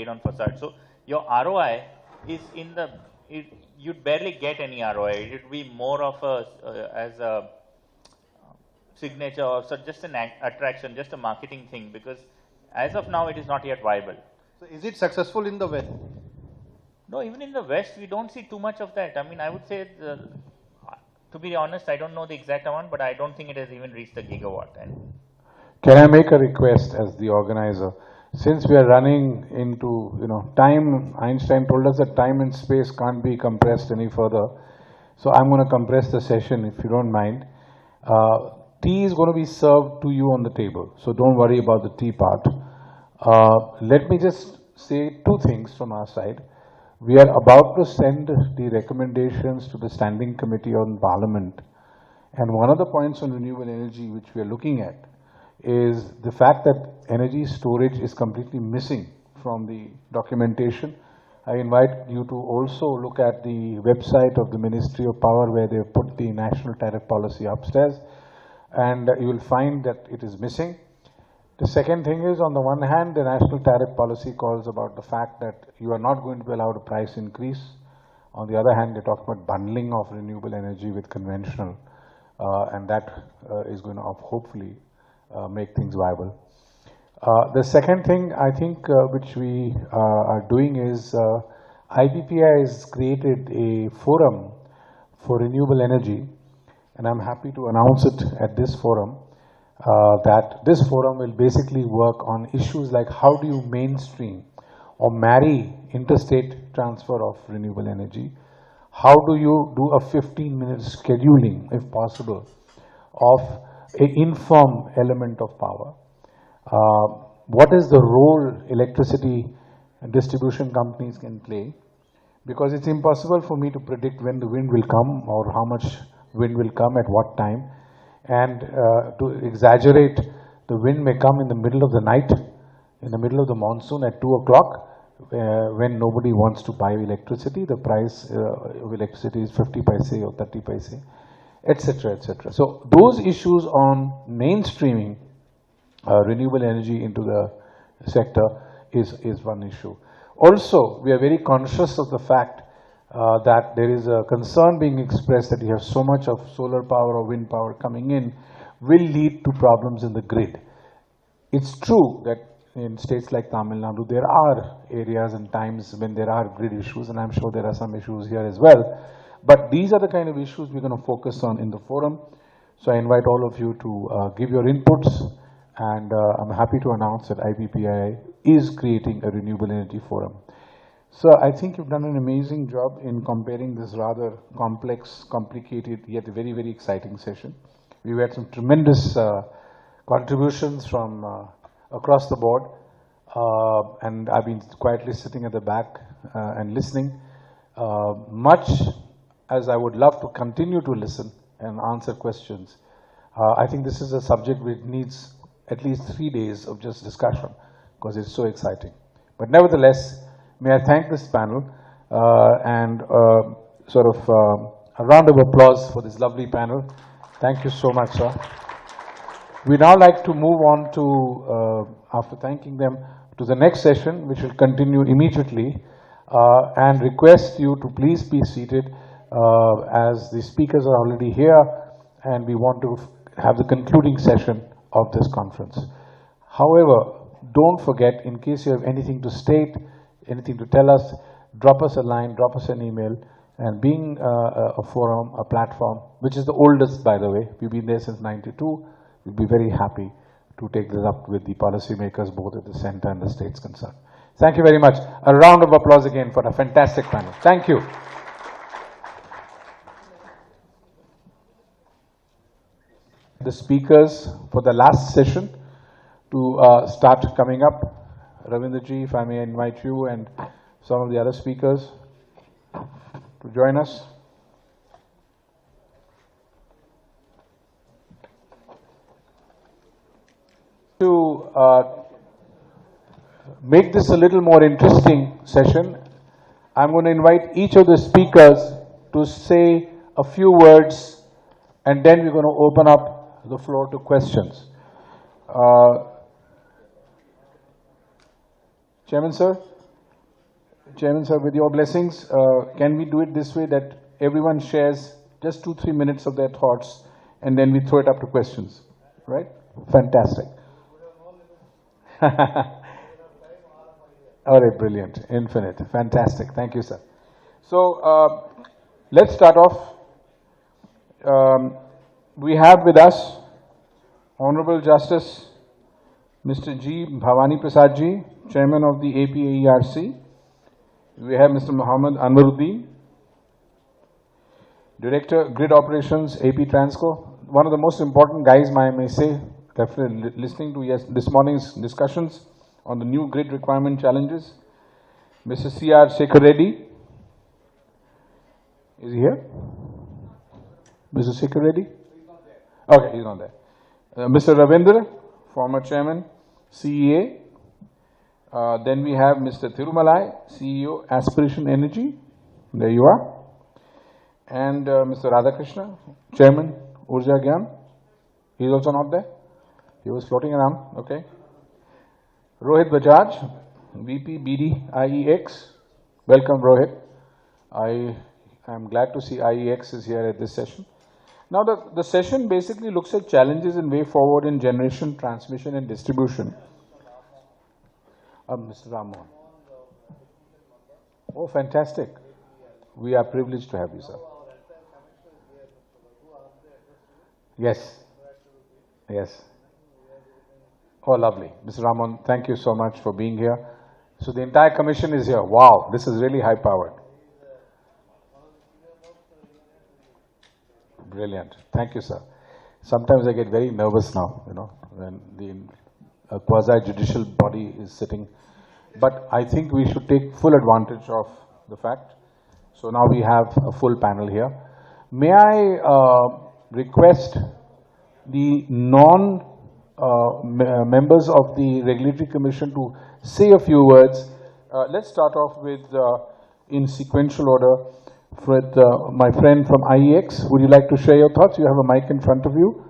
on facade. So your ROI is in the, you'd barely get any ROI. It would be more of a, as a signature or so just an attraction, just a marketing thing, because as of now it is not yet viable. So is it successful in the West? No, even in the West we don't see too much of that. I mean, I would say, to be honest, I don't know the exact amount, but I don't think it has even reached the gigawatt. And can I make a request as the organizer? Since we are running into, time, Einstein told us that time and space can't be compressed any further. So I'm going to compress the session if you don't mind. Tea is going to be served to you on the table, so don't worry about the tea part. Let me just say two things from our side. We are about to send the recommendations to the Standing Committee on Parliament. And one of the points on renewable energy which we are looking at is the fact that energy storage is completely missing from the documentation. I invite you to also look at the website of the Ministry of Power where they have put the national tariff policy upstairs, and you will find that it is missing. The second thing is, on the one hand, the national tariff policy calls about the fact that you are not going to be allowed a price increase. On the other hand, they talk about bundling of renewable energy with conventional, and that is going to hopefully make things viable. The second thing I think which we are doing is IPPI has created a forum for renewable energy, and I'm happy to announce it at this forum that this forum will basically work on issues like how do you mainstream or marry interstate transfer of renewable energy, how do you do a 15-minute scheduling if possible of an inform element of power. What is the role electricity distribution companies can play? Because it's impossible for me to predict when the wind will come or how much wind will come at what time. And to exaggerate, the wind may come in the middle of the night, in the middle of the monsoon at 2 o'clock, when nobody wants to buy electricity. The price of electricity is 50 paise or 30 paise, etc., etc. So those issues on mainstreaming renewable energy into the sector is one issue. Also, we are very conscious of the fact that there is a concern being expressed that you have so much of solar power or wind power coming in will lead to problems in the grid. It's true that in states like Tamil Nadu, there are areas and times when there are grid issues, and I'm sure there are some issues here as well. But these are the kind of issues we're going to focus on in the forum. So I invite all of you to give your inputs, and I'm happy to announce that IPPI is creating a renewable energy forum. So I think you've done an amazing job in comparing this rather complex, complicated, yet very, very exciting session. We've had some tremendous contributions from across the board, and I've been quietly sitting at the back and listening. Much as I would love to continue to listen and answer questions, I think this is a subject which needs at least 3 days of just discussion because it's so exciting. But nevertheless, may I thank this panel and sort of a round of applause for this lovely panel. Thank you so much, sir. We now like to move on to, after thanking them, to the next session, which will continue immediately, and request you to please be seated as the speakers are already here, and we want to have the concluding session of this conference. However, don't forget, in case you have anything to state, anything to tell us, drop us a line, drop us an email. And being a forum, a platform, which is the oldest, by the way, we've been there since '92, we'll be very happy to take this up with the policymakers, both at the center and the states concerned. Thank you very much. A round of applause again for a fantastic panel. Thank you. The speakers for the last session to start coming up. Ravindraji, if I may invite you and some of the other speakers to join us. To make this a little more interesting session, I'm going to invite each of the speakers to say a few words, and then we're going to open up the floor to questions. Chairman, sir? Chairman sir, with your blessings, can we do it this way that everyone shares just 2-3 minutes of their thoughts and then we throw it up to questions, right? Fantastic. All right, brilliant, infinite, fantastic. Thank you, sir. So let's start off. We have with us Honorable Justice Mr. G. Bhavani Prasad Ji, Chairman of the APAERC. We have Mr. Mohammed Anwaruddin, Director Grid Operations, AP Transco. One of the most important guys, I may say, definitely listening to this morning's discussions on the new grid requirement challenges. Mr. C.R. Sekhar Reddy. Is he here? Mr. Sekhar Reddy? Okay, he's not there. Mr. Ravindra, former Chairman, CEA. Then we have Mr. Thirumalai, CEO, Aspiration Energy. There you are. And Mr. Radhakrishna, Chairman, Urja Gyan. He is also not there. He was floating around. Okay. Rohit Bajaj, VP BD IEX. Welcome, Rohit. I am glad to see IEX is here at this session. Now, the session basically looks at challenges and way forward in generation, transmission, and distribution. Mr. Rammohan. Oh, fantastic. We are privileged to have you, sir. Yes. Yes. Oh, lovely. Mr. Rammohan, thank you so much for being here. So the entire commission is here. Wow, this is really high-powered. Brilliant. Thank you, sir. Sometimes I get very nervous now, when the quasi-judicial body is sitting. But I think we should take full advantage of the fact. So now we have a full panel here. May I request the members of the Regulatory Commission to say a few words. Let's start off with, in sequential order, with my friend from IEX. Would you like to share your thoughts? You have a mic in front of you.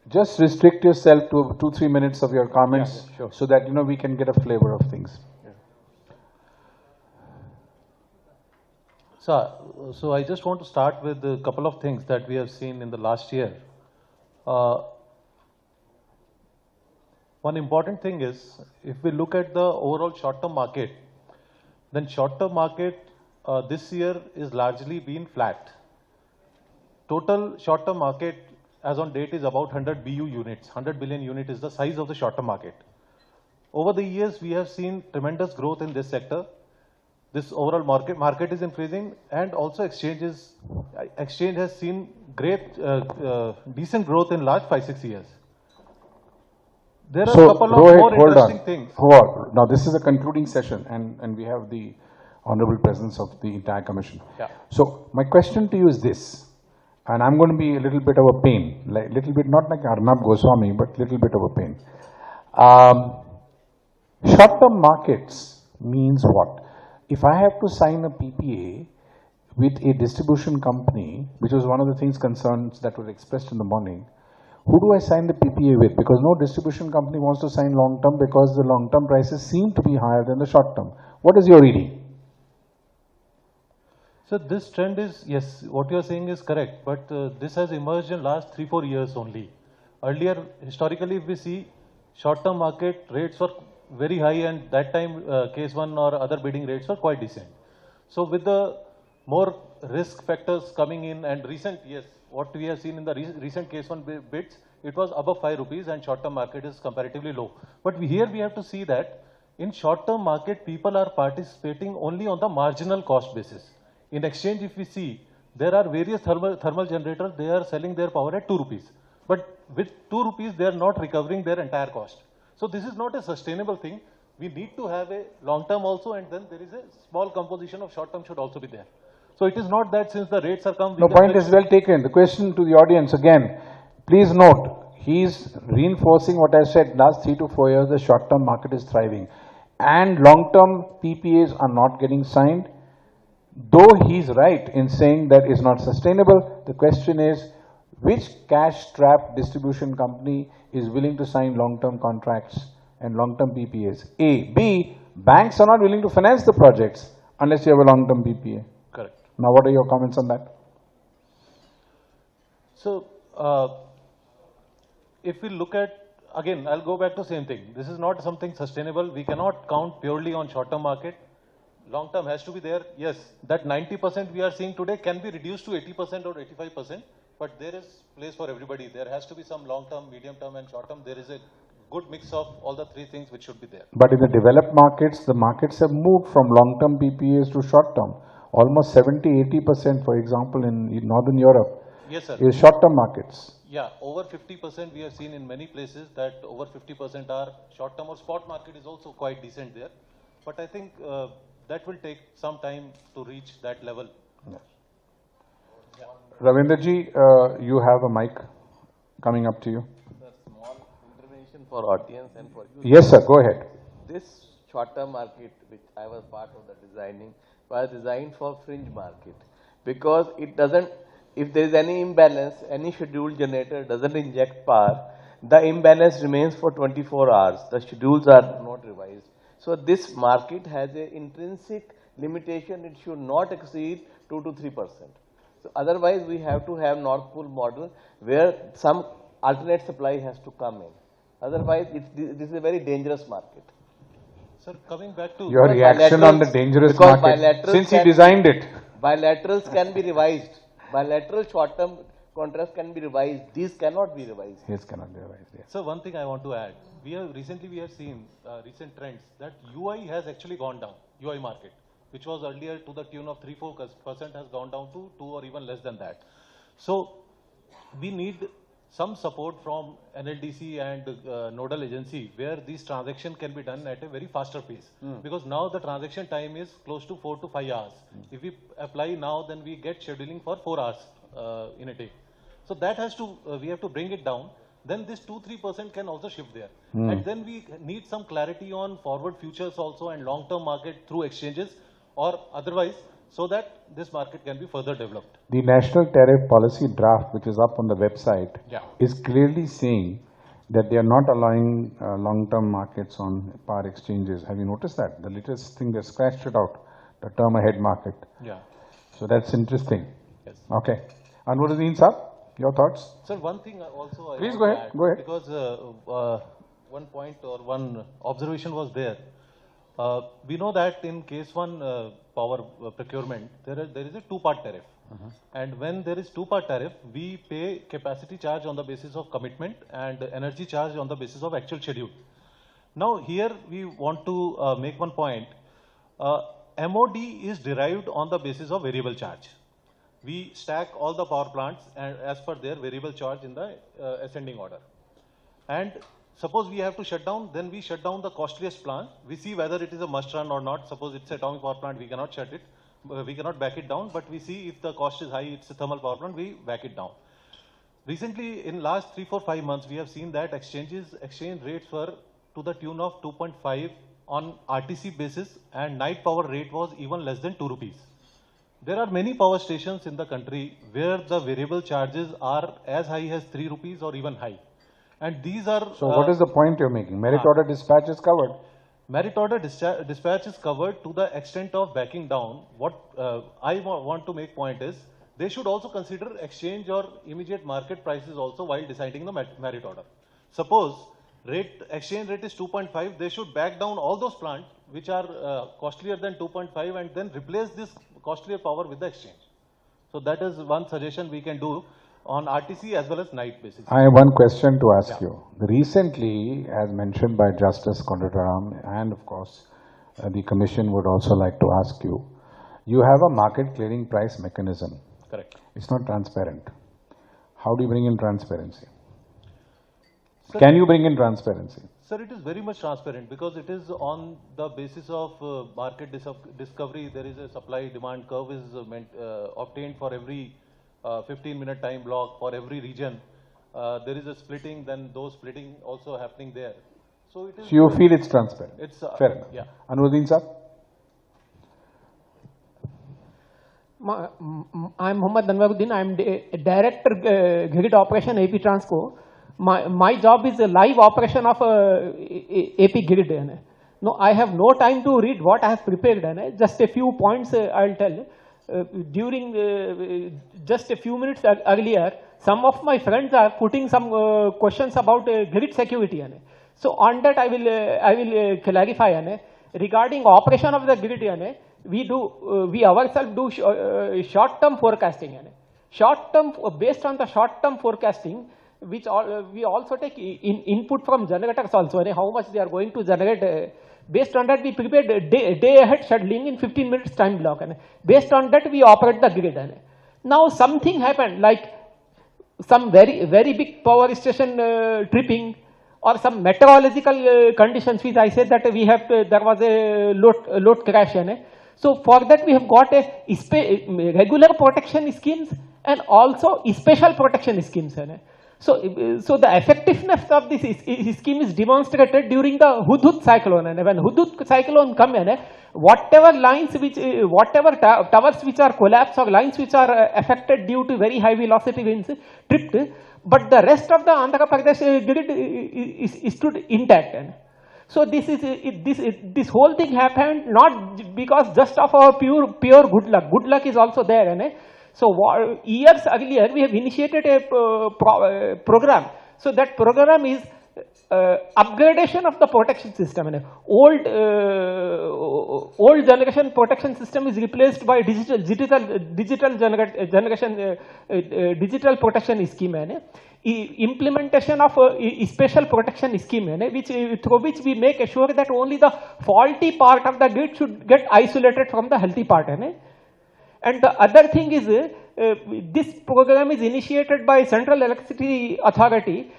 Just restrict yourself to 2-3 minutes of your comments, yeah, sure, so that we can get a flavor of things. Yeah. So I just want to start with a couple of things that we have seen in the last year. One important thing is, if we look at the overall short-term market, then short-term market this year is largely been flat. Total short-term market as on date is about 100 BU units. 100 billion unit is the size of the short-term market. Over the years, we have seen tremendous growth in this sector. This overall market is increasing, and also exchange has seen great, decent growth in last 5-6 years. There are a couple of more interesting things. Hold on. Now, this is a concluding session, and we have the honorable presence of the entire commission. Yeah. So, my question to you is this, and I'm going to be a little bit of a pain, like little bit, not like Arnab Goswami, but little bit of a pain. Short-term markets means what? If I have to sign a PPA with a distribution company, which was one of the concerns that were expressed in the morning, who do I sign the PPA with? Because no distribution company wants to sign long-term because the long-term prices seem to be higher than the short-term. What is your reading? So this trend is, yes, what you are saying is correct, but this has emerged in last 3-4 years only. Earlier, historically, if we see, short-term market rates were very high, and that time case one or other bidding rates were quite decent. So with the more risk factors coming in, and recent, yes, what we have seen in the recent case one bids, it was above 5 rupees, and short-term market is comparatively low. But here we have to see that in short-term market, people are participating only on the marginal cost basis. In exchange, if we see, there are various thermal generators, they are selling their power at 2 rupees. But with 2 rupees, they are not recovering their entire cost. So this is not a sustainable thing. We need to have a long-term also, and then there is a small composition of short-term should also be there. So it is not that since the rates are come... No, point is well taken. The question to the audience again, please note, he is reinforcing what I said, last 3 to 4 years, the short-term market is thriving. And long-term PPAs are not getting signed. Though he is right in saying that it's not sustainable, the question is, Which cash-strapped distribution company is willing to sign long-term contracts and long-term PPAs? A. B. Banks are not willing to finance the projects unless you have a long-term PPA. Correct. Now, what are your comments on that? So, if we look at, again, I'll go back to same thing. This is not something sustainable. We cannot count purely on short-term market. Long-term has to be there. Yes, that 90% we are seeing today can be reduced to 80% or 85%, but there is place for everybody. There has to be some long-term, medium-term and short-term. There is a good mix of all the three things which should be there. But in the developed markets, the markets have moved from long-term PPAs to short-term. Almost 70-80%, for example, in Northern Europe, Yes, sir. is short-term markets. Yeah, over 50% we have seen in many places that over 50% are short-term, or spot market is also quite decent there. But I think that will take some time to reach that level. Ravinderji, you have a mic coming up to you. Sir, small intervention for audience and for you. Yes, sir, go ahead. This short-term market, which I was part of the designing, was designed for fringe market, because it doesn't, if there is any imbalance, any scheduled generator doesn't inject power, the imbalance remains for 24 hours. The schedules are not revised. So this market has an intrinsic limitation. It should not exceed 2 to 3%. So otherwise, we have to have North Pole model where some alternate supply has to come in. Otherwise, this is a very dangerous market. Sir, coming back to Your reaction on the dangerous because market, bilaterals since he can designed it. Bilaterals can be revised. Bilateral short-term contracts can be revised. These cannot be revised. Yes, cannot be revised. Yes. So one thing I want to add, we have seen recent trends that UI has actually gone down, UI market, which was earlier to the tune of 3-4% has gone down to 2 or even less than that. So we need some support from NLDC and nodal agency where these transactions can be done at a very faster pace. Because now the transaction time is close to 4 to 5 hours. If we apply now, then we get scheduling for 4 hours in a day. So that has to, we have to bring it down. Then this 2-3% can also shift there. And then we need some clarity on forward futures also and long-term market through exchanges or otherwise, so that this market can be further developed. The National Tariff Policy draft, which is up on the website, is clearly saying that they are not allowing long-term markets on power exchanges. Have you noticed that? The latest thing, they scratched it out, the term ahead market. Yeah. So that's interesting. Yes. Okay. Anwaruddin sir, your thoughts? Sir, one thing also I Please want go to ahead, add, go ahead. Because one point or one observation was there. We know that in case one power procurement, there is a two-part tariff. And when there is two-part tariff, we pay capacity charge on the basis of commitment and energy charge on the basis of actual schedule. Now here we want to make one point. MOD is derived on the basis of variable charge. We stack all the power plants and as per their variable charge in the ascending order. And suppose we have to shut down, then we shut down the costliest plant. We see whether it is a must run or not. Suppose it's a atomic power plant, we cannot shut it. We cannot back it down, but we see if the cost is high, it's a thermal power plant, we back it down. Recently, in last 3, 4, 5 months, we have seen that exchange rates were to the tune of 2.5 on RTC basis, and night power rate was even less than 2 rupees. There are many power stations in the country where the variable charges are as high as 3 rupees or even high. And these are... So what is the point you're making? Merit order dispatch is covered. Merit order dispatch is covered to the extent of backing down. What I want to make point is, they should also consider exchange or immediate market prices also while deciding the merit order. Suppose exchange rate is 2.5, they should back down all those plants which are costlier than 2.5 and then replace this costlier power with the exchange. So that is one suggestion we can do on RTC as well as night basis. I have one question to ask you. Recently, as mentioned by Justice Kondrataraman, and of course, the Commission would also like to ask you, you have a market clearing price mechanism. Correct. It's not transparent. How do you bring in transparency? Sir, Can you bring in transparency? Sir, it is very much transparent because it is on the basis of market discovery. There is a supply-demand curve is obtained for every 15-minute time block for every region. There is a splitting, then those splitting also happening there. So it is. So you feel it's transparent? It's fair enough. Yeah. Anwaruddin sir? I'm Mohammad Anwaruddin. I'm Director Grid Operation AP Transco. My job is a live operation of AP Grid. No, I have no time to read what I have prepared. Just a few points I'll tell. During just a few minutes earlier, some of my friends are putting some questions about grid security. So on that I will clarify. Regarding operation of the grid, we ourselves do short-term forecasting. Based on the short-term forecasting, which we also take input from generators also, how much they are going to generate. Based on that, we prepare day ahead scheduling in 15 minutes time block. Based on that, we operate the grid. Now something happened, like some very big power station tripping, or some meteorological conditions, which I said that there was a load crash. So for that we have got a regular protection schemes and also special protection schemes. So the effectiveness of this scheme is demonstrated during the Hudhud cyclone. And when Hudhud cyclone comes, whatever lines whatever towers which are collapsed or lines which are affected due to very high velocity winds tripped, but the rest of the Andhra Pradesh grid is stood intact. So this whole thing happened not because just of our pure good luck. Good luck is also there. So years earlier we have initiated a program. So that program is upgradation of the protection system. Old generation protection system is replaced by digital protection scheme. Implementation of a special protection scheme, through which we make sure that only the faulty part of the grid should get isolated from the healthy part. And the other thing is, this program is initiated by Central Electricity Authority.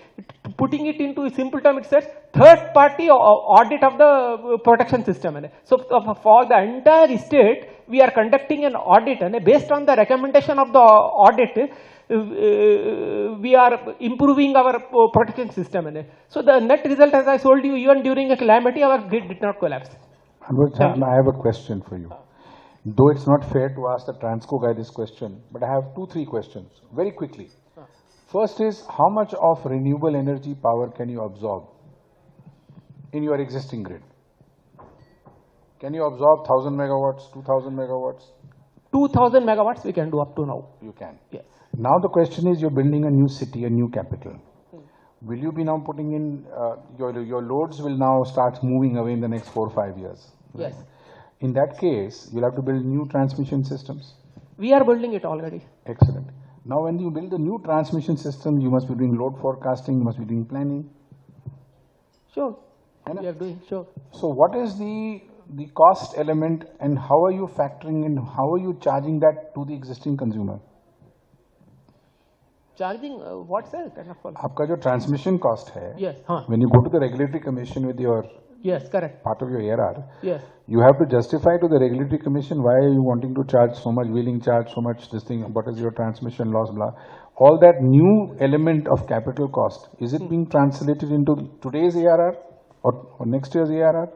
Putting it into simple terms, it says third party audit of the protection system. So for the entire state, we are conducting an audit, and based on the recommendation of the audit, we are improving our protection system. So the net result, as I told you, even during a calamity, our grid did not collapse. I have a question for you. Though it's not fair to ask the Transco guy this question, but I have 2-3 questions, very quickly. First is, how much of renewable energy power can you absorb in your existing grid? Can you absorb 1000 megawatts, 2000 megawatts? 2000 megawatts we can do up to now. You can? Yes. Now the question is, you're building a new city, a new capital. Will you be now putting in, your loads will now start moving away in the next 4 or 5 years? Yes. In that case, you'll have to build new transmission systems. We are building it already. Excellent. Now when you build a new transmission system, you must be doing load forecasting, you must be doing planning. Sure. We are doing, sure. So what is the cost element, and how are you factoring in, how are you charging that to the existing consumer? Charging, what's that? आपका जो transmission cost है, yes, when you go to the regulatory commission with your yes, correct, part of your ARR, yes, you have to justify to the regulatory commission why are you wanting to charge so much, wheeling charge so much, this thing, what is your transmission loss, blah. All that new element of capital cost, is it being translated into today's ARR or next year's ARR?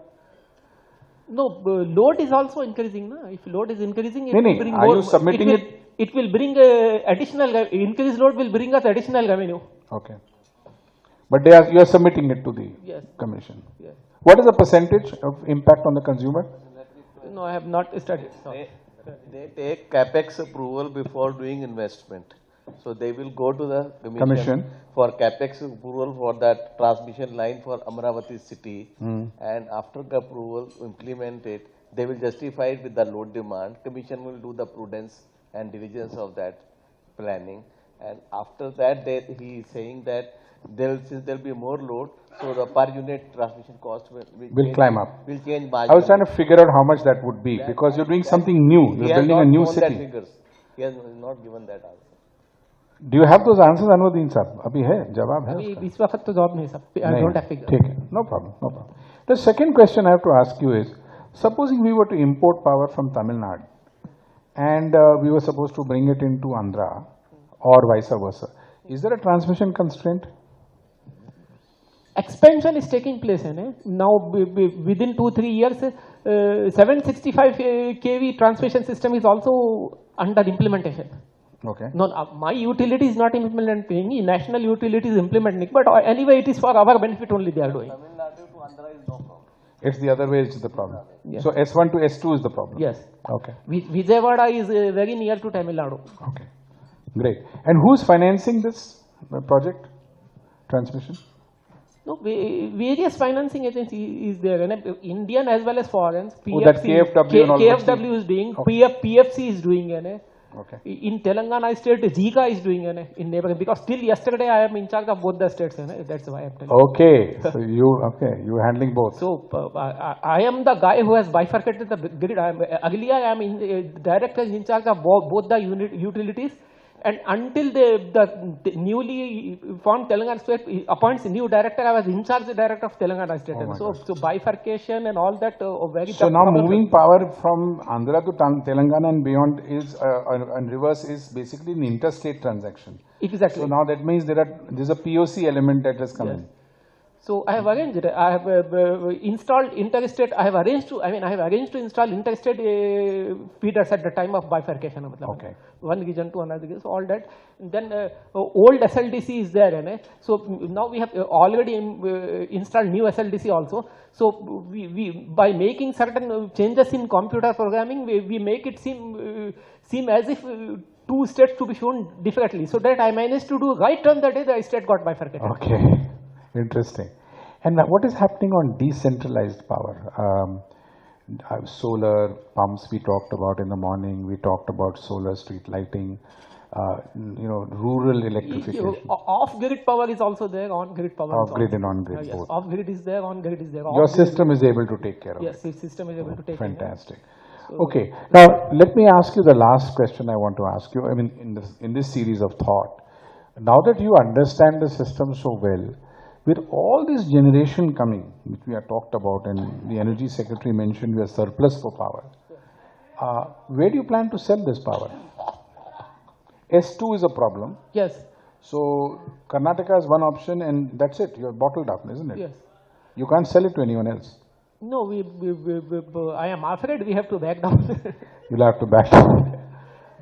No, load is also increasing. Na? If load is increasing, it will bring are more, you submitting it? It will bring additional, increased load will bring us additional revenue. Okay. But you are submitting it to the yes. commission. Yes. What is the percentage of impact on the consumer? No, I have not studied. They take capex approval before doing investment. So they will go to the commission for capex approval for that transmission line for Amravati city, and after the approval implement it, they will justify it with the load demand. Commission will do the prudence and diligence of that planning, and after that he is saying that since there will be more load, so the per unit transmission cost will climb up. Will change marginally. I was trying to figure out how much that would be, because you're doing something new. You're building a new city. He has not given that answer. Do you have those answers, Anwaruddin sahab? Abhi hai, jawab hai uska? इस वक्त तो जवाब नहीं सब. I don't have figure. ठीक है, no problem, no problem. The second question I have to ask you is, supposing we were to import power from Tamil Nadu, and we were supposed to bring it into Andhra, or vice versa, is there a transmission constraint? Expansion is taking place. Now within 2-3 years, 765 kV transmission system is also under implementation. Okay. No, my utility is not implementing, national utility is implementing, but anyway it is for our benefit only they are doing. Tamil Nadu to Andhra is no problem. It's the other way which is the problem. Yes. So S1 to S2 is the problem. Yes. Okay. Vijayawada is very near to Tamil Nadu. Okay. Great. And who's financing this project? Transmission? No, various financing agency is there, and Indian as well as foreign. Oh, that KFW and all those KFW is doing, Okay. PFC is doing, and Okay. in Telangana state, Zika is doing, and in neighboring, because till yesterday I am in charge of both the states, and that's why I am telling. Okay. So you're handling both. So I am the guy who has bifurcated the grid. Earlier I am director in charge of both the utilities, and until the newly formed Telangana state appoints a new director, I was in charge director of Telangana state. Oh my So bifurcation and all that very. So tough now problem. moving power from Andhra to Telangana and beyond is and reverse is basically an interstate transaction. Exactly. So now that means there's a POC element that has come in. So I have arranged it. I have installed interstate. I have arranged to install interstate feeders at the time of bifurcation. Okay. One region to another region. So all that. Then old SLDC is there. So now we have already installed new SLDC also. So we by making certain changes in computer programming, we make it seem as if two states to be shown differently. So that I managed to do right on the day the state got bifurcated. Okay. Interesting. And what is happening on decentralized power? Solar pumps we talked about in the morning. We talked about solar street lighting. Rural electrification. Off-grid power is also there. On-grid power. Off-grid and on-grid Yes. both. Off-grid is there. On-grid is there. Your system is able to take care of it. Yes, the system is able to take care. Fantastic. Okay. Now let me ask you the last question I want to ask you. I mean, in this series of thought, now that you understand the system so well, with all this generation coming, which we have talked about, and the Energy Secretary mentioned we are surplus for power, where do you plan to sell this power? S2 is a problem. Yes. So Karnataka is one option, and that's it. You're bottled up, isn't it? Yes. You can't sell it to anyone else. No, I am afraid we have to back down. You'll have to back down.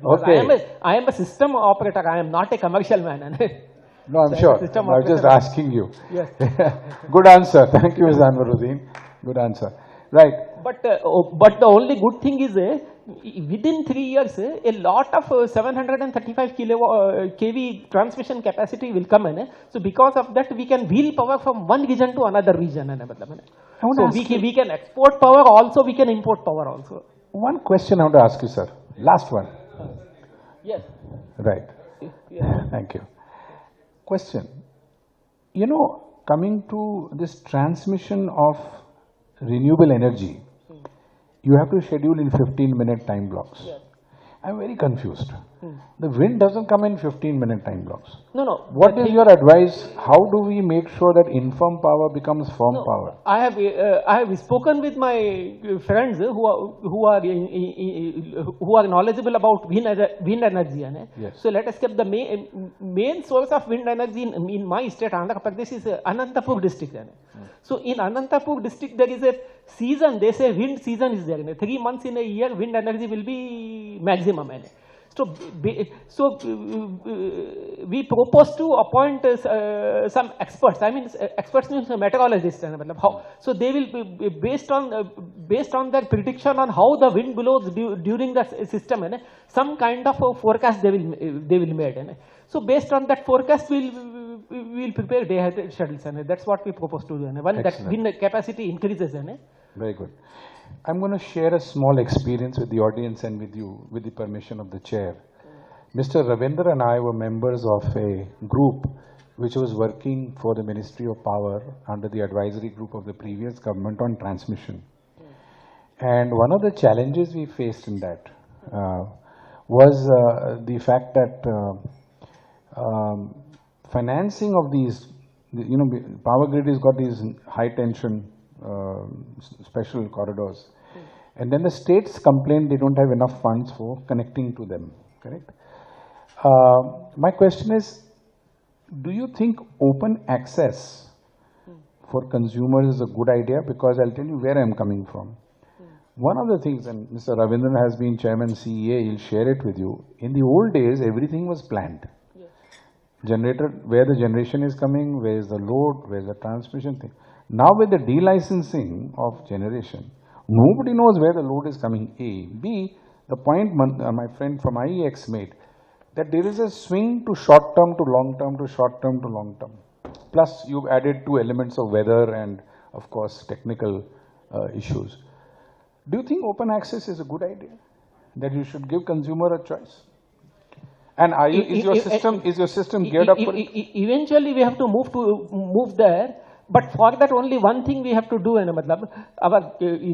Because Okay. I am a system operator. I am not a commercial man. No, I'm So sure. system I was just operator. asking you. Yes. Good answer. Thank you, Ms. Anwaruddin. Good answer. Right. But the only good thing is within 3 years a lot of 735 kV transmission capacity will come in. So because of that we can wheel power from one region to another region. So we can export power also, we can import power also. One question I want to ask you, sir. Last one. Yes. Right. Yeah. Thank you. Question. Coming to this transmission of renewable energy, you have to schedule in 15-minute time blocks. Yes. I'm very confused. The wind doesn't come in 15-minute time blocks. No. What is your advice? How do we make sure that infirm power becomes firm power? I have spoken with my friends who are knowledgeable about wind energy. Yes. So let us keep the main source of wind energy in my state, Andhra Pradesh, is Anantapur district. So in Anantapur district there is a season. They say wind season is there. 3 months in a year, wind energy will be maximum. So we propose to appoint some experts. I mean, experts means meteorologists. So they will be based on their prediction on how the wind blows during the system. Some kind of a forecast they will make. So based on that forecast, we will prepare day schedules. That's what we propose to do. When that wind capacity increases. Very good. I'm going to share a small experience with the audience and with you, with the permission of the chair. Mr. Ravindra and I were members of a group which was working for the Ministry of Power under the advisory group of the previous government on transmission. And one of the challenges we faced in that was the fact that financing of these, Power Grid has got these high tension special corridors, and then the states complain they don't have enough funds for connecting to them, correct? My question is, do you think open access for consumers is a good idea? Because I'll tell you where I'm coming from. One of the things, and Mr. Ravindran has been chairman CEA, he'll share it with you. In the old days, everything was planned. Generator, where the generation is coming, where is the load, where is the transmission thing. Now with the delicensing of generation, nobody knows where the load is coming, A. B, the point my friend from IEX made, that there is a swing to short term to long term to short term to long term. Plus, you've added two elements of weather and, of course, technical issues. Do you think open access is a good idea? That you should give consumer a choice? And are you, is your system geared up for it? Eventually, we have to move there. But for that, only one thing we have to do. Our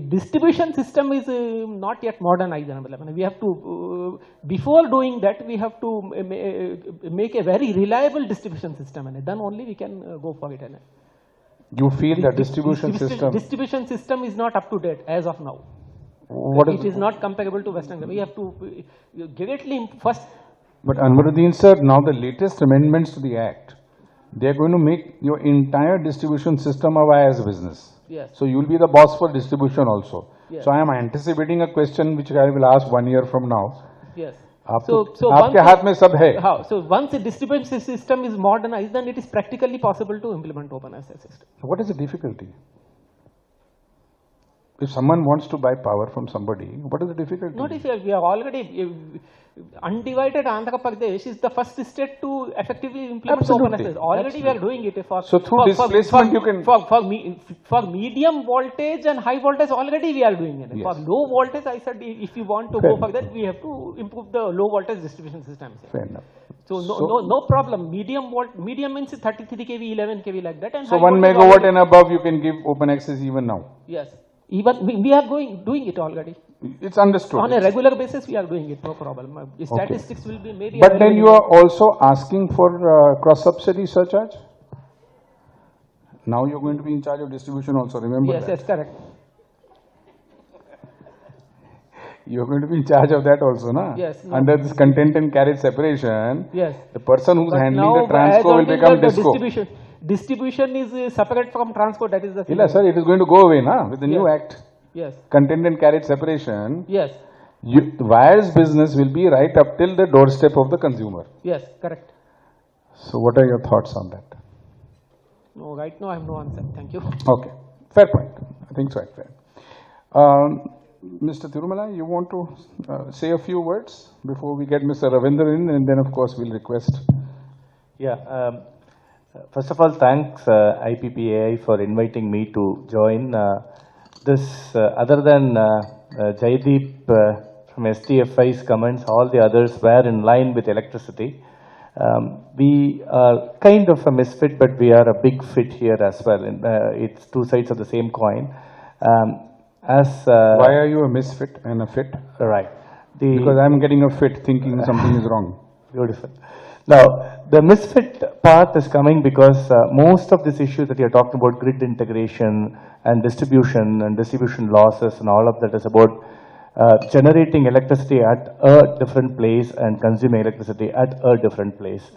distribution system is not yet modernized. We have to, before doing that, we have to make a very reliable distribution system. And then only we can go for it. You feel that distribution system is not up to date as of now. It is not comparable to Western. We have to greatly first. But Anwaruddin sir, now the latest amendments to the Act, they are going to make your entire distribution system a wires business. Yes. So you will be the boss for distribution also. Yes. So I am anticipating a question which I will ask 1 year from now. Yes. So once the distribution system is modernized, then it is practically possible to implement open access system. What is the difficulty? If someone wants to buy power from somebody, what is the difficulty? Not if we are already undivided. Andhra Pradesh is the first state to effectively implement open access. Already we are doing it. So through displacement you can... For medium voltage and high voltage already we are doing it. Yes. For low voltage, I said if you want to go for that, we have to improve the low voltage distribution system. Fair enough. So no problem. Medium means 33 kV, 11 kV like that. And so 1 megawatt and above you can give open access even now? Yes. Even we are doing it already. It's understood. On a regular basis, we are doing it, no problem. Statistics will be maybe. But then you are also asking for cross-subsidy surcharge? Now you're going to be in charge of distribution also, remember that? Yes, correct. You're going to be in charge of that also, na? Yes. No. Under this content and carriage separation, yes. The person who's handling the transco will become disco. Distribution is separate from transport, that is the thing. Sir, it is going to go away, na? With the new act. Yes. Content and carriage separation. Yes. Wires business will be right up till the doorstep of the consumer. Yes, correct. So what are your thoughts on that? No, right now I have no answer. Thank you. Okay. Fair point. I think so. Fair. Mr. Tirumala, you want to say a few words before we get Mr. Ravindran in, and then of course we'll request. Yeah. First of all, thanks IPPAI for inviting me to join. Other than Jaideep from STFI's comments, all the others were in line with electricity. We are kind of a misfit, but we are a big fit here as well. It's two sides of the same coin. Why are you a misfit and a fit? Right. Because I'm getting a fit thinking something is wrong. Beautiful. Now, the misfit part is coming because most of these issues that you're talking about, grid integration and distribution losses and all of that is about generating electricity at a different place and consuming electricity at a different place.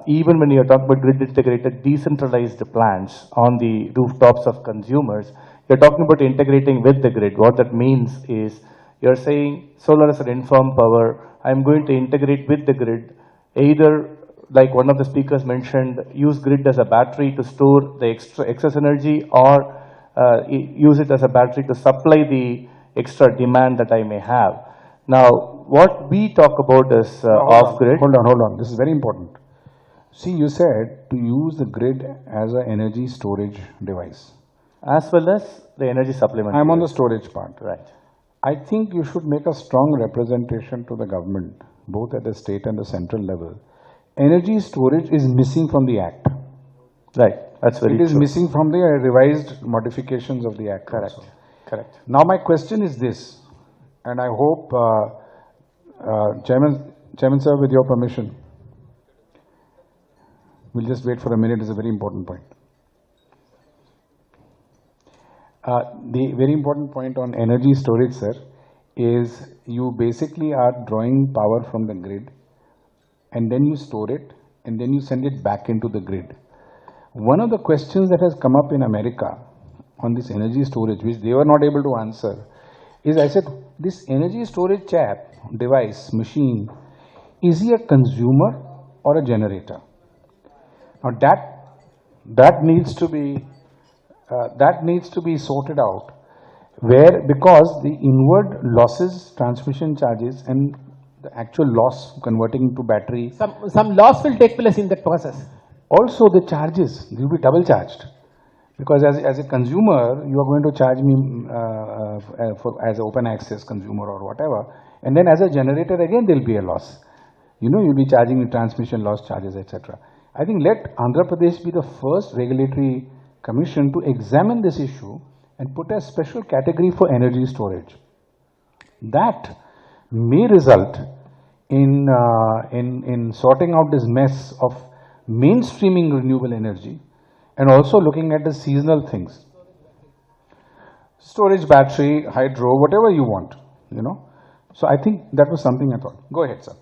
Even when you're talking about grid integrated decentralized plants on the rooftops of consumers, you're talking about integrating with the grid. What that means is you're saying solar is an informed power. I'm going to integrate with the grid. Either, like one of the speakers mentioned, use grid as a battery to store the excess energy, or use it as a battery to supply the extra demand that I may have. Now, what we talk about is off-grid. Hold on. This is very important. See, you said to use the grid as an energy storage device. As well as the energy supplement. I'm on the storage part. Right. I think you should make a strong representation to the government, both at the state and the central level. Energy storage is missing from the Act. Right, that's very true. It is missing from the revised modifications of the Act. Correct, also. correct. Now my question is this, and I hope, Chairman sir, with your permission, we'll just wait for a minute, it's a very important point. The very important point on energy storage, sir, is you basically are drawing power from the grid and then you store it and then you send it back into the grid. One of the questions that has come up in America on this energy storage, which they were not able to answer, is I said, this energy storage device, machine, is he a consumer or a generator? Now that needs to be sorted out, because the inward losses, transmission charges, and the actual loss converting into battery, Some loss will take place in that process. also the charges will be double charged, because as a consumer you are going to charge me as an open access consumer or whatever, and then as a generator again there will be a loss. You'll be charging me transmission loss charges, etc. I think let Andhra Pradesh be the first regulatory commission to examine this issue and put a special category for energy storage. That may result in sorting out this mess of mainstreaming renewable energy and also looking at the seasonal things. Storage, battery, hydro, whatever you want, So I think that was something I thought. Go ahead, sir.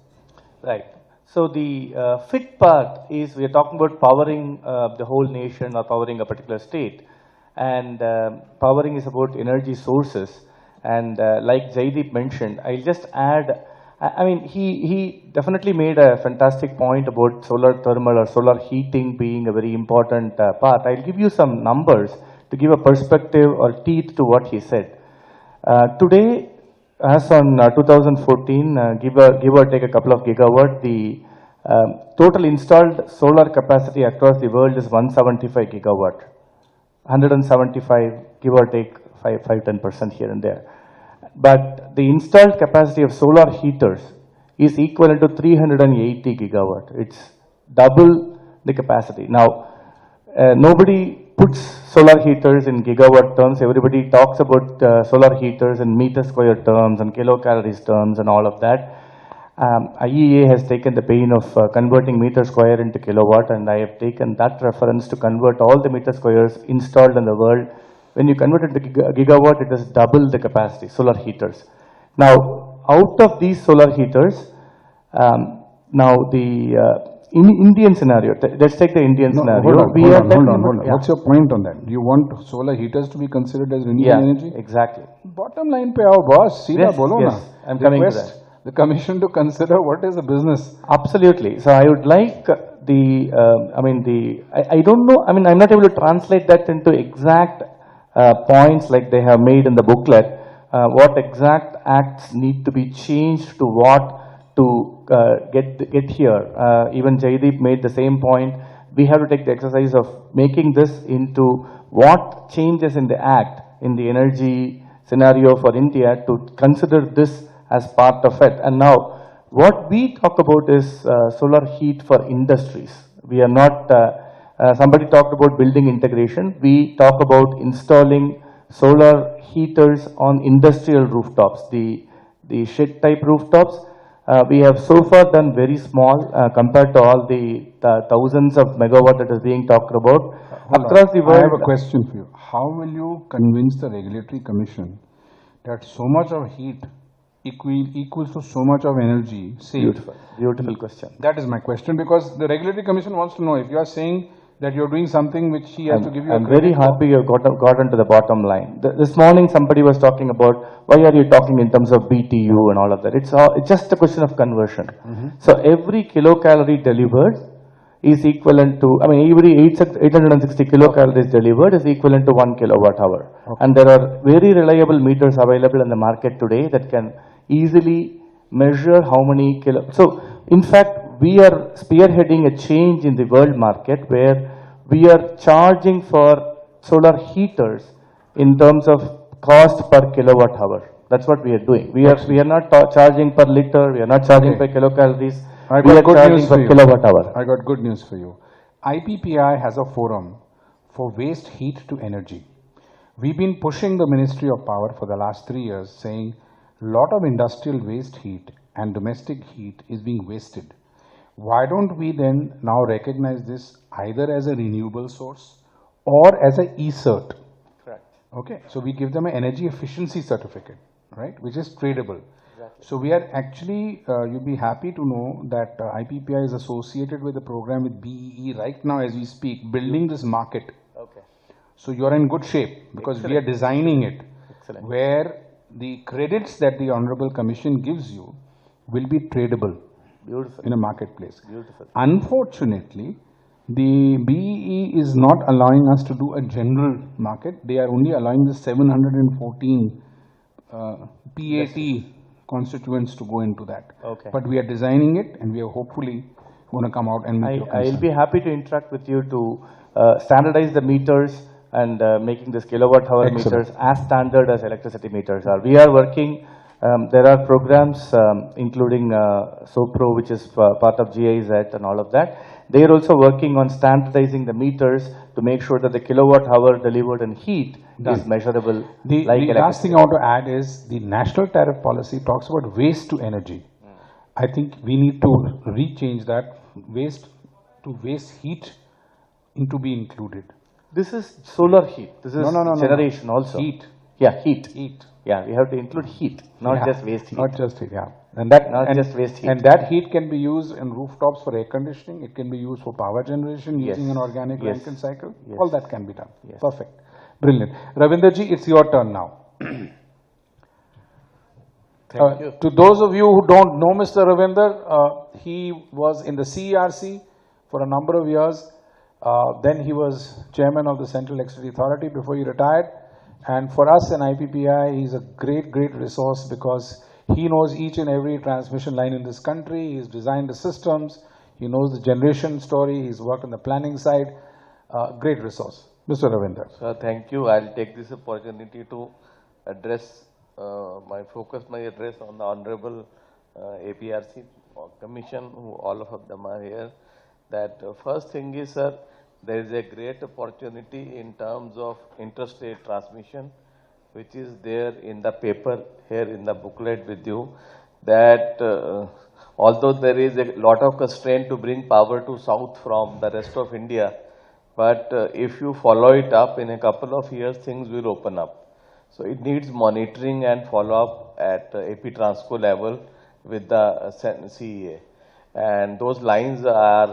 Right. So the FIT part is, we are talking about powering the whole nation or powering a particular state. And powering is about energy sources. And like Jaideep mentioned, I'll just add, I mean, he definitely made a fantastic point about solar thermal or solar heating being a very important part. I'll give you some numbers to give a perspective or teeth to what he said. Today, as on 2014, give or take a couple of gigawatt, the total installed solar capacity across the world is 175 gigawatt. 175, give or take 5-10% here and there. But the installed capacity of solar heaters is equivalent to 380 gigawatt. It's double the capacity. Now, nobody puts solar heaters in gigawatt terms. Everybody talks about solar heaters in meter square terms and kilocalories terms and all of that. IEA has taken the pain of converting meter square into kilowatt, and I have taken that reference to convert all the meter squares installed in the world. When you convert it to gigawatt, it is double the capacity, solar heaters. Now, out of these solar heaters, now the in Indian scenario, let's take the Indian scenario. Hold on. What's your point on that? Do you want solar heaters to be considered as renewable energy? Exactly. Bottom line pe aao boss, seedha bolo na. I'm coming to that. The commission to consider what is the business. Absolutely. So I would like I don't know, I mean, I'm not able to translate that into exact points like they have made in the booklet. What exact acts need to be changed to what to get here. Even Jaideep made the same point. We have to take the exercise of making this into what changes in the act, in the energy scenario for India, to consider this as part of it. And now, what we talk about is solar heat for industries. We are not, somebody talked about building integration. We talk about installing solar heaters on industrial rooftops, the shed type rooftops. We have so far done very small compared to all the thousands of megawatt that is being talked about. Across the world. I have a question for you. How will you convince the regulatory commission that so much of heat equals to so much of energy saved? Beautiful question. That is my question, because the regulatory commission wants to know if you are saying that you're doing something which he has to give you. I'm very happy you have gotten to the bottom line. This morning somebody was talking about why are you talking in terms of BTU and all of that. It's just a question of conversion. So every kilocalorie delivered is equivalent to, I mean, every 860 kilocalories delivered is equivalent to 1 kilowatt hour. Okay. And there are very reliable meters available in the market today that can easily measure how many So in fact, we are spearheading a change in the world market where we are charging for solar heaters in terms of cost per kilowatt hour. That's what we are doing. We are not charging per liter. We are not charging per kilocalories. We are charging per kilowatt hour. I got good news for you. IPPI has a forum for waste heat to energy. We've been pushing the Ministry of Power for the last 3 years, saying a lot of industrial waste heat and domestic heat is being wasted. Why don't we then now recognize this either as a renewable source or as an e-cert? Correct. Okay, so we give them an energy efficiency certificate, right, which is tradable. Exactly. So we are actually, you'll be happy to know that IPPI is associated with a program with BEE right now as we speak, building this market. Okay. So you're in good shape because we are designing it where the credits that the Honorable Commission gives you will be tradable Beautiful. in a marketplace. Beautiful. Unfortunately, the BEE is not allowing us to do a general market. They are only allowing the 714 PAT constituents to go into that. Okay. But we are designing it, and we are hopefully going to come out and meet your I'll concern. be happy to interact with you to standardize the meters and making this kilowatt hour Excellent. meters as standard as electricity meters are. We are working, there are programs including SOPRO, which is part of GIZ and all of that. They are also working on standardizing the meters to make sure that the kilowatt hour delivered in heat is measurable The like last thing electricity. I want to add is the national tariff policy talks about waste to energy. I think we need to rechange that waste to waste heat into be included. This is solar heat. This is No. generation also. Heat. Yeah, heat. Heat. Yeah, we have to include heat, not Yeah, just waste heat. Not just heat, yeah. And that, Not and, just waste heat. and that heat can be used in rooftops for air conditioning. It can be used for power generation Yes. using an organic Yes. Rankine cycle. Yes. All that can be done. Yes. Perfect. Brilliant. Ravinderji, it's your turn now. Thank you. To those of you who don't know Mr. Ravinder, he was in the CERC for a number of years. Then he was chairman of the Central Electricity Authority before he retired. And for us in IPPI, he's a great resource because he knows each and every transmission line in this country. He's designed the systems. He knows the generation story. He's worked on the planning side. Great resource. Mr. Ravinder. Sir, thank you. I'll take this opportunity to address my address on the Honorable APRC Commission, who all of them are here. That first thing is, sir, there is a great opportunity in terms of interstate transmission, which is there in the paper here in the booklet with you, that although there is a lot of constraint to bring power to south from the rest of India, but if you follow it up in a couple of years, things will open up. So it needs monitoring and follow-up at AP Transco level with the CEA. And those lines are,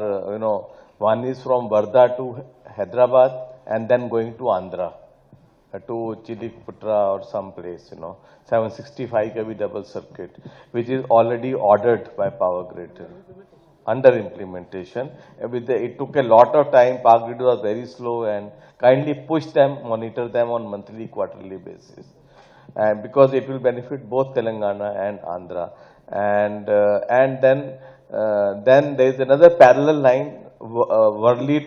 one is from Varda to Hyderabad and then going to Andhra, to Chilikputra or some place, 765 kV double circuit, which is already ordered by Power Grid, under implementation. It took a lot of time. Power Grid was very slow and kindly push them, monitor them on monthly, quarterly basis. And because it will benefit both Telangana and Andhra. And then there is another parallel line, Varora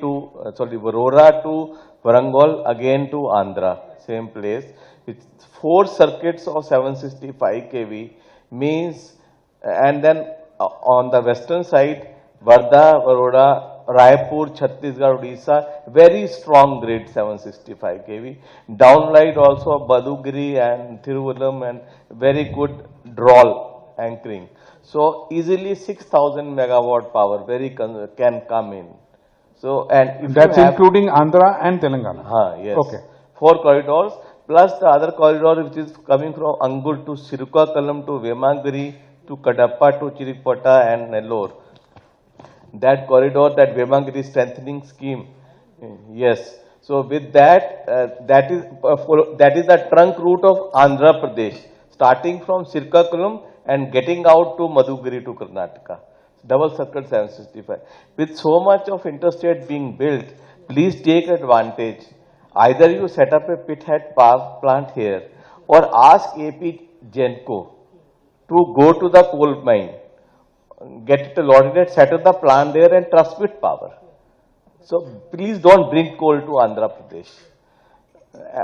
to Warangal, again to Andhra, same place. With 4 circuits of 765 kV means, and then on the western side, Varda, Varoda, Raipur, Chhattisgarh, Odisha, very strong grid 765 kV. Downlight also Badugiri and Thiruvallam and very good drawl anchoring. So easily 6,000 megawatt power can come in. So, and if That's you have, including Andhra and Telangana. yes. Okay. 4 corridors plus the other corridor which is coming from Angul to Sirikakulam to Vemangiri to Kadapa to Chirikpata and Nellore. That corridor, that Vemangiri strengthening scheme, yes. So with that, that is the trunk route of Andhra Pradesh, starting from Sirikakulam and getting out to Madhugiri to Karnataka. Double circuit 765. With so much of interstate being built, please take advantage. Either you set up a pit head power plant here or ask AP Genco to go to the coal mine, get it allotted, set up the plant there and transmit power. So please don't bring coal to Andhra Pradesh.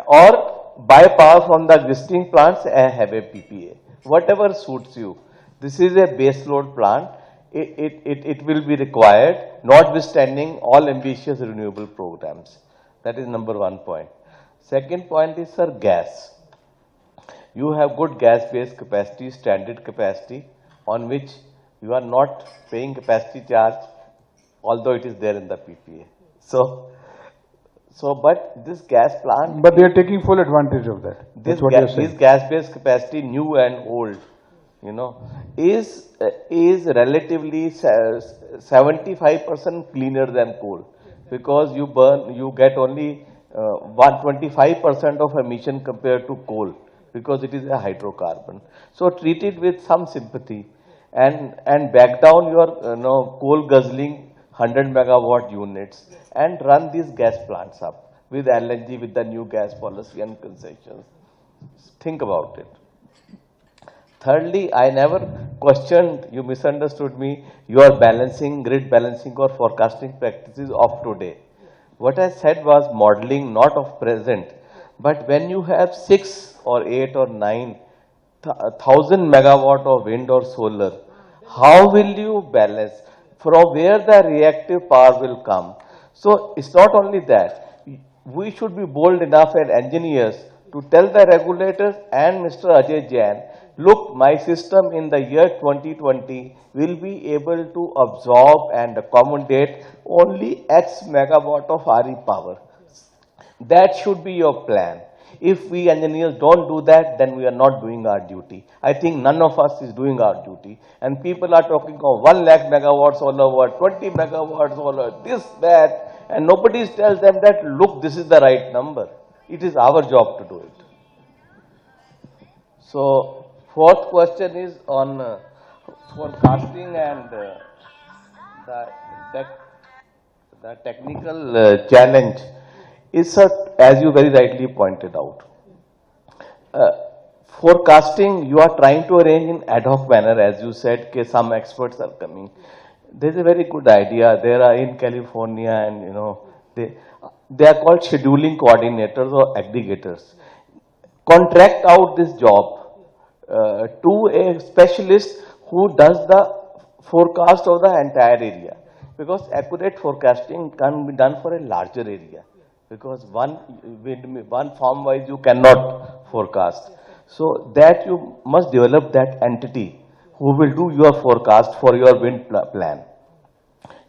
Or buy power from the existing plants and have a PPA. Whatever suits you. This is a base load plant. It will be required, notwithstanding all ambitious renewable programs. That is number 1 point. Second point is, sir, gas. You have good gas-based capacity, standard capacity, on which you are not paying capacity charge, although it is there in the PPA. But this gas plant, But they are taking full advantage of that. That's what you're saying. this gas-based capacity, new and old, is relatively 75% cleaner than coal, because you get only 125% of emission compared to coal, because it is a hydrocarbon. So treat it with some sympathy and back down your coal guzzling 100 megawatt units and run these gas plants up with LNG, with the new gas policy and concessions. Think about it. Thirdly, I never questioned, you misunderstood me, your balancing, grid balancing or forecasting practices of today. What I said was modeling, not of present. But when you have 6 or 8 or 9,000 megawatt of wind or solar, how will you balance? From where the reactive power will come? So it's not only that. We should be bold enough as engineers to tell the regulators and Mr. Ajay Jain, look, my system in the year 2020 will be able to absorb and accommodate only X megawatt of RE power. That should be your plan. If we engineers don't do that, then we are not doing our duty. I think none of us is doing our duty. And people are talking of 1 lakh megawatts all over, 20 megawatts all over, this, that, and nobody tells them that, look, this is the right number. It is our job to do it. So, fourth question is on forecasting and the technical challenge is, as you very rightly pointed out. Forecasting, you are trying to arrange in ad hoc manner, as you said, some experts are coming. There is a very good idea. There are in California, and they are called scheduling coordinators or aggregators. Contract out this job to a specialist who does the forecast of the entire area, because accurate forecasting can be done for a larger area, because one farm wise you cannot forecast. So that you must develop that entity who will do your forecast for your wind plan,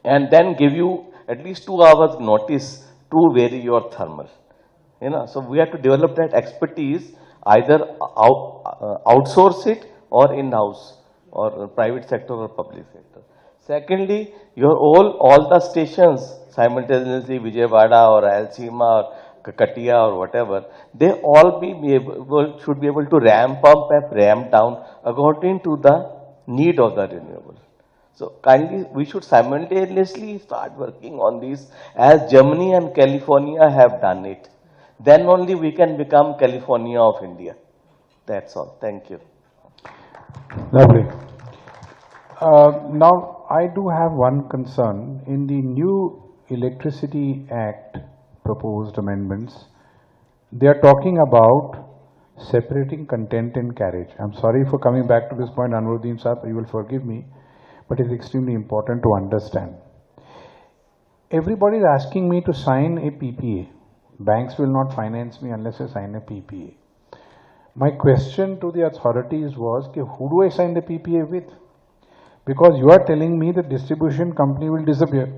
and then give you at least 2 hours notice to vary your thermal. So we have to develop that expertise, either outsource it or in-house, or private sector or public sector. Secondly, all the stations simultaneously, Vijayawada or Alsima or Katia or whatever, they all should be able to ramp up and ramp down according to the need of the renewable. So kindly, we should simultaneously start working on this, as Germany and California have done it. Then only we can become California of India. That's all. Thank you. Lovely. Now, I do have one concern. In the new Electricity Act proposed amendments, they are talking about separating content and carriage. I'm sorry for coming back to this point, Anwaruddin Saab, you will forgive me, but it's extremely important to understand. Everybody is asking me to sign a PPA. Banks will not finance me unless I sign a PPA. My question to the authorities was, who do I sign the PPA with? Because you are telling me the distribution company will disappear.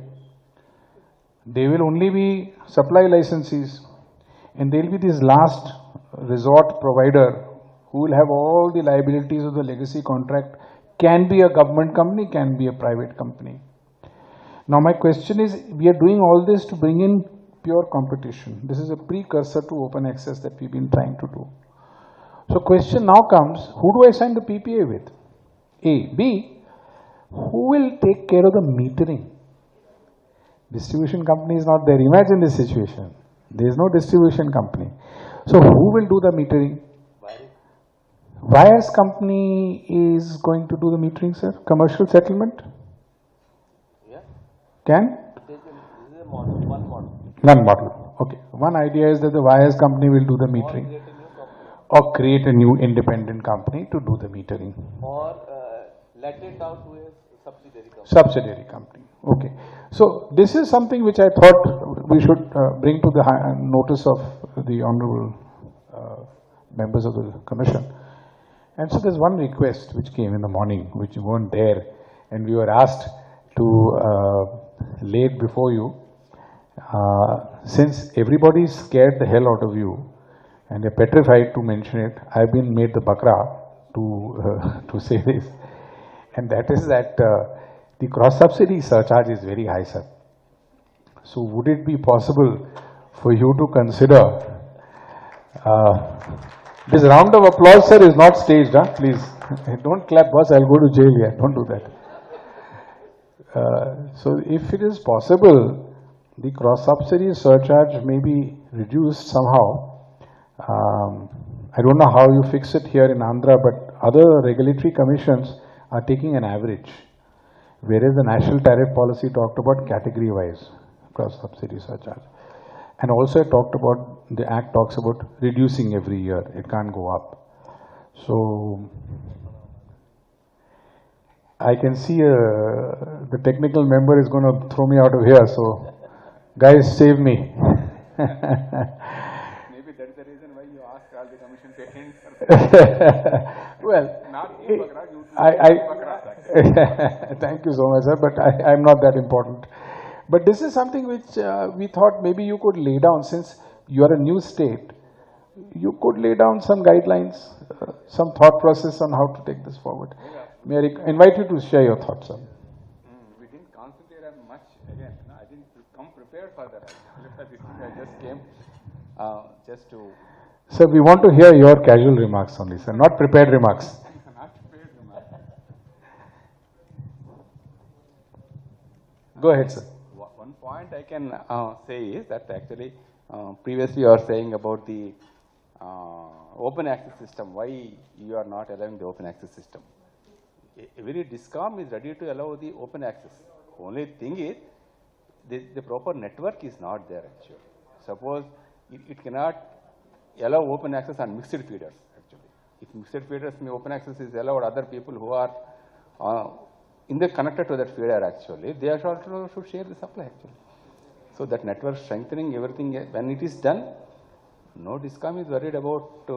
They will only be supply licensees, and they will be this last resort provider who will have all the liabilities of the legacy contract. Can be a government company, can be a private company. Now my question is, we are doing all this to bring in pure competition. This is a precursor to open access that we've been trying to do. So question now comes, who do I sign the PPA with? A. B, who will take care of the metering? Distribution company is not there. Imagine this situation. There is no distribution company. So who will do the metering? Wires company is going to do the metering, sir. Commercial settlement? Yeah. Can? This is a model, one model. One model. Okay. One idea is that the wires company will do the metering. Or create a new independent company to do the metering. Or let it out to a subsidiary company. Subsidiary company. Okay. So this is something which I thought we should bring to the notice of the honorable members of the commission. And so there's one request which came in the morning, which you weren't there, and we were asked to lay it before you. Since everybody scared the hell out of you, and they're petrified to mention it, I've been made the bakra to say this. And that is that the cross-subsidy surcharge is very high, sir. So would it be possible for you to consider This round of applause, sir, is not staged, huh? Please. Don't clap, boss. I'll go to jail here. Don't do that. So if it is possible, the cross-subsidy surcharge may be reduced somehow. I don't know how you fix it here in Andhra, but other regulatory commissions are taking an average, whereas the national tariff policy talked about category-wise cross-subsidy surcharge. And also it talked about, the Act talks about reducing every year. It can't go up. So I can see the technical member is going to throw me out of here. So guys, save me. Maybe that's the reason why you asked all the commission patents. Well, Not thank you so much, sir, but I'm not that important. But this is something which we thought maybe you could lay down, since you are a new state. You could lay down some guidelines, some thought process on how to take this forward. May I invite you to share your thoughts, sir? We didn't concentrate on much again. No, I didn't come prepared for that. I just came just to. Sir, we want to hear your casual remarks only, sir, not prepared remarks. Not prepared remarks. Go ahead, sir. One point I can say is that actually previously you are saying about the open access system. Why you are not allowing the open access system? Every DISCOM is ready to allow the open access. Only thing is the proper network is not there actually. Suppose it cannot allow open access on mixed feeders actually. If mixed feeders may open access is allowed, other people who are connected to that feeder actually, they also should share the supply actually. So that network strengthening everything, when it is done, no DISCOM is worried about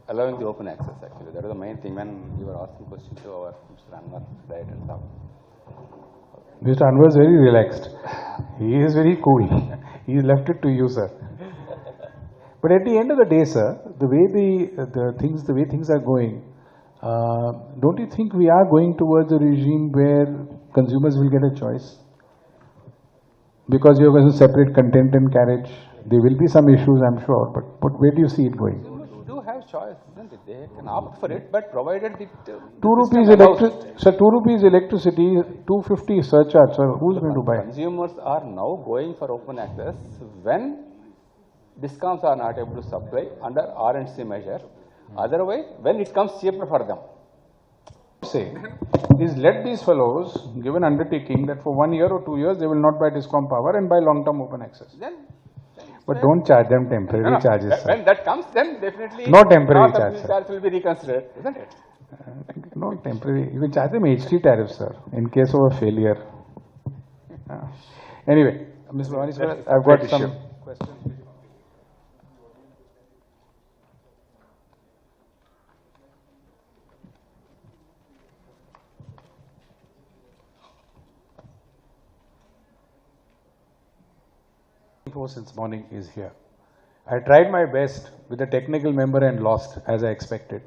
allowing the open access actually. That is the main thing when we were asking questions to our Mr. Anwar, Director and staff. Mr. Anwar is very relaxed. He is very cool. He left it to you, sir. But at the end of the day, sir, the way things are going, don't you think we are going towards a regime where consumers will get a choice? Because you're going to separate content and carriage. There will be some issues, I'm sure, but where do you see it going? You do have choice, isn't it? They can opt for it, but provided the 2 rupees sir, 2 rupees electricity, 250 surcharge, sir, who's going to buy? Consumers are now going for open access when DISCOMs are not able to supply under R&C measure. Otherwise, when it comes cheaper for them. Say is let these fellows give an undertaking that for 1 year or 2 years they will not buy DISCOM power and buy long-term open access. But don't charge them temporary charges, sir. When that comes, then definitely no temporary charge, tariff will be reconsidered, isn't it? No temporary. You can charge them HT tariff, sir, in case of a failure. Anyway, Mr. Bhavani, sir, I've got some questions. Since morning is here. I tried my best with the technical member and lost as I expected.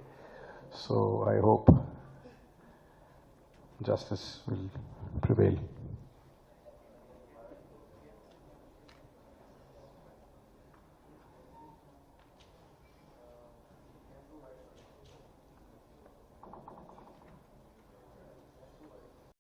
So I hope justice will prevail.